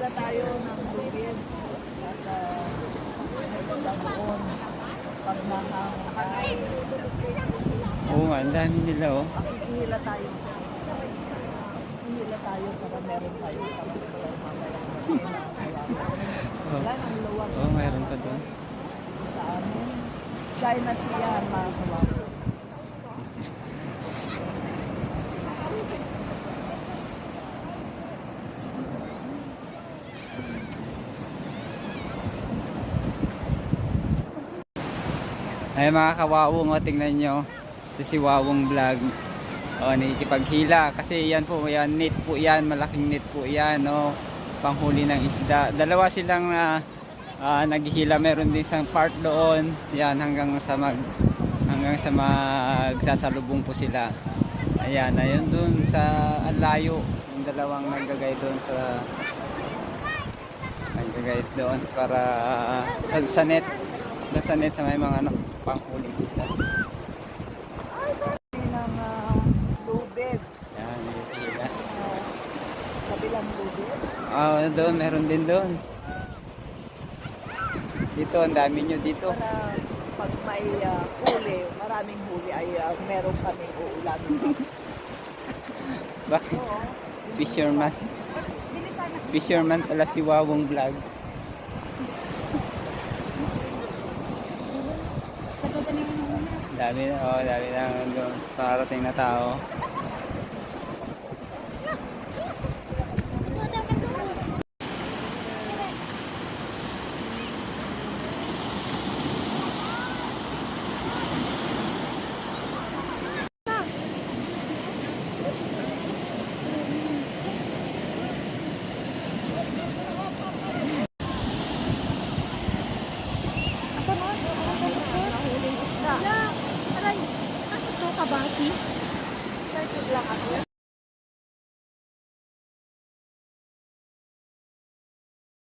Hihila tayo ng lubid at doon pag nakahangay. Oo nga, ang dami nila oh. Hihila tayo. Hihila tayo para meron tayo para mamaya wala nang luwag. Oo, mayroon pa doon. Sa amin. China siya, mga kawawa. Ay mga kawawong, o tingnan nyo. Ito si Wawong Vlog. O, nakikipaghila. Kasi yan po, yan, net po yan. Malaking net po yan. O, panghuli ng isda. Dalawa silang naghihila. Meron din isang part doon. Yan, hanggang sa magsasalubong po sila. Ayan, ayun doon sa alayo. Yung dalawang naggagay doon sa doon para sa net. Doon sa net sa may mga ano, panghuling isda. Ng lubid. Yan, hila. Kabilang lubid. Doon, meron din doon. Dito, ang dami nyo dito. Para pag may huli, maraming huli ay meron kaming uulamin. Bakit? Oo. Fisherman. Fisherman pala si Wawong Vlog. Dami na, dami na doon. Parating na tao. Nahuling isda. Aray, ano to kabasi? Started lang ako.